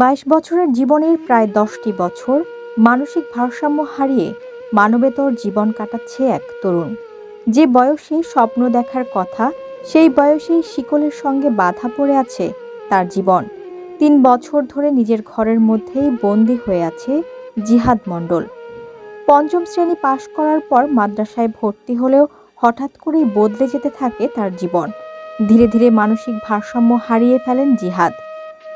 ২২ বছরের জীবনের প্রায় ১০টি বছর মানসিক ভারসাম্য হারিয়ে মানবেতর জীবন কাটাচ্ছে এক তরুণ। যে বয়সে স্বপ্ন দেখার কথা, সেই বয়সেই শিকলের সঙ্গে বাঁধা পড়ে আছে তার জীবন। ৩ বছর ধরে নিজের ঘরের মধ্যেই বন্দী হয়ে আছে জিহাদ মণ্ডল। পঞ্চম শ্রেণী পাশ করার পর মাদ্রাসায় ভর্তি হলেও হঠাৎ করেই বদলে যেতে থাকে তার জীবন। ধীরে ধীরে মানসিক ভারসাম্য হারিয়ে ফেলেন জিহাদ।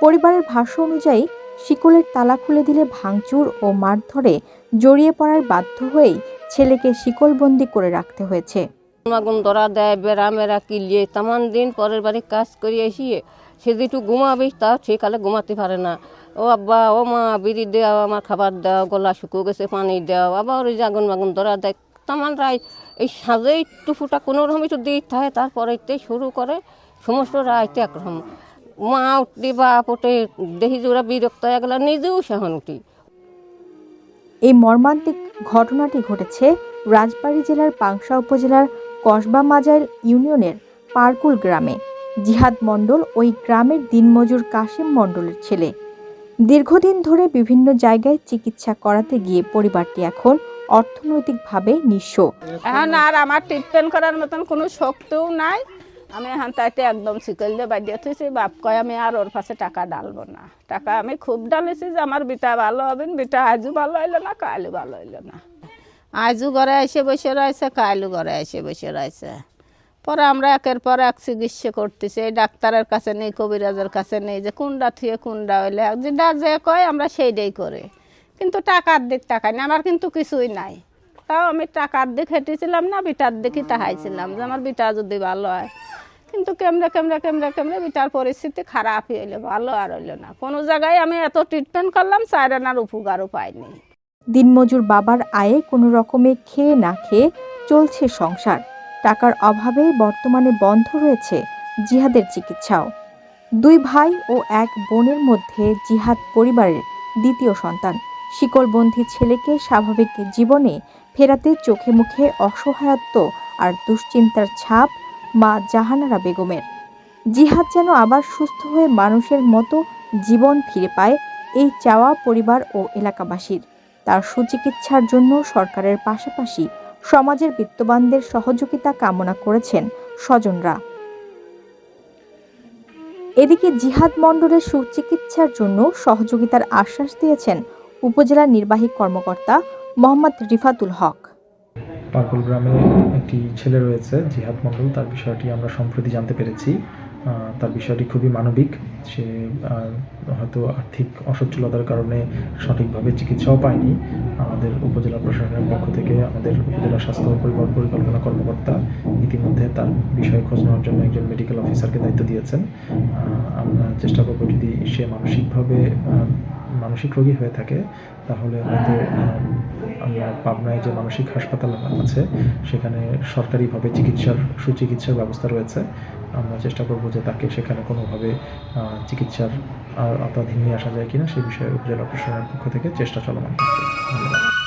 পরিবারের ভাষ্য অনুযায়ী শিকলের তালা খুলে দিলে ভাঙচুর ও মারধরে জড়িয়ে পড়ার বাধ্য হয়েই ছেলেকে শিকলবন্দি করে রাখতে হয়েছে। আগুন ধরা দেয়, বেড়া মেরা কিলিয়ে তেমন দিন পরের বাড়ি কাজ করে এসিয়ে সে যেটু ঘুমাবে তা সেকালে ঘুমাতে পারে না। ও আব্বা, ও মা, বিড়ি দেও, আমার খাবার দাও, গলা শুকিয়ে গেছে, পানি দাও। আবার ওই যে আগুন মাগুন ধরা দেয় তেমন রায় এই সাজেই টুফুটা কোনো রকম একটু দিতে থাকে, তারপরে শুরু করে সমস্ত রায়তে একরকম মা উঠি বা পটে দেখি যে ওরা বিরক্ত হয়ে গেল, নিজেও সেহন উঠি। এই মর্মান্তিক ঘটনাটি ঘটেছে রাজবাড়ী জেলার পাংশা উপজেলার কসবা মাজাইল ইউনিয়নের পারকুল গ্রামে। জিহাদ মণ্ডল ওই গ্রামের দিনমজুর কাশিম মণ্ডলের ছেলে। দীর্ঘদিন ধরে বিভিন্ন জায়গায় চিকিৎসা করাতে গিয়ে পরিবারটি এখন অর্থনৈতিকভাবে নিঃস্ব। এখন আর আমার ট্রিটমেন্ট করার মতন কোনো শক্তিও নাই। আমি এখন তাইতে একদম শিকল দিয়ে বাড়িয়ে থুইছি। বাপ কয় আমি আর ওর পাশে টাকা ডালবো না। টাকা আমি খুব ডালেছি যে আমার বিটা ভালো হবেন। বিটা আজও ভালো হইলো না, কালও ভালো হইলো না। আজও ঘরে এসে বসে রয়েছে, কালও ঘরে এসে বসে রয়েছে। পরে আমরা একের পর এক চিকিৎসা করতেছি। এই ডাক্তারের কাছে নেই, কবিরাজের কাছে নেই, যে কোনটা থুয়ে কোনটা হইলে যেটা যে কয় আমরা সেইটাই করে। কিন্তু টাকার দিক টাকায় না, আমার কিন্তু কিছুই নাই। তাও আমি টাকার দিক হেঁটেছিলাম না, বিটার দিকই তাহাইছিলাম যে আমার বিটা যদি ভালো হয়। কিন্তু কেমনে বিটার পরিস্থিতি খারাপ হইলো, ভালো আর হইলো না। কোনো জায়গায় আমি এত ট্রিটমেন্ট করলাম, সাইরানার উপকারও পাইনি। দিনমজুর বাবার আয়ে কোনো রকমে খেয়ে না খেয়ে চলছে সংসার। টাকার অভাবে বর্তমানে বন্ধ রয়েছে জিহাদের চিকিৎসাও। 2 ভাই ও 1 বোনের মধ্যে জিহাদ পরিবারের দ্বিতীয় সন্তান। শিকলবন্দি ছেলেকে স্বাভাবিক জীবনে ফেরাতে চোখে মুখে অসহায়ত্ব আর দুশ্চিন্তার ছাপ মা জাহানারা বেগমের। জিহাদ যেন আবার সুস্থ হয়ে মানুষের মতো জীবন ফিরে পায়, এই চাওয়া পরিবার ও এলাকাবাসীর। তার সুচিকিৎসার জন্য সরকারের পাশাপাশি সমাজের বিত্তবানদের সহযোগিতা কামনা করেছেন স্বজনরা। এদিকে জিহাদ মণ্ডলের সুচিকিৎসার জন্য সহযোগিতার আশ্বাস দিয়েছেন উপজেলা নির্বাহী কর্মকর্তা মোহাম্মদ রিফাতুল হক। পারকুল গ্রামে একটি ছেলে রয়েছে জিহাদ মণ্ডল, তার বিষয়টি আমরা সম্প্রতি জানতে পেরেছি। তার বিষয়টি খুবই মানবিক। সে হয়তো আর্থিক অসচ্ছলতার কারণে সঠিকভাবে চিকিৎসাও পায়নি। আমাদের উপজেলা প্রশাসনের পক্ষ থেকে আমাদের উপজেলা স্বাস্থ্য ও পরিবার পরিকল্পনা কর্মকর্তা ইতিমধ্যে তার বিষয়ে খোঁজ নেওয়ার জন্য একজন মেডিকেল অফিসারকে দায়িত্ব দিয়েছেন। আমরা চেষ্টা করব, যদি সে মানসিক রোগী হয়ে থাকে তাহলে হয়তো আমরা পাবনায় যে মানসিক হাসপাতাল আছে সেখানে সরকারিভাবে সুচিকিৎসার ব্যবস্থা রয়েছে। আমরা চেষ্টা করব যে তাকে সেখানে কোনোভাবে চিকিৎসার আওতাধীন নিয়ে আসা যায় কিনা সে বিষয়ে উপজেলা প্রশাসনের পক্ষ থেকে চেষ্টা চলমান থাকবে। ধন্যবাদ।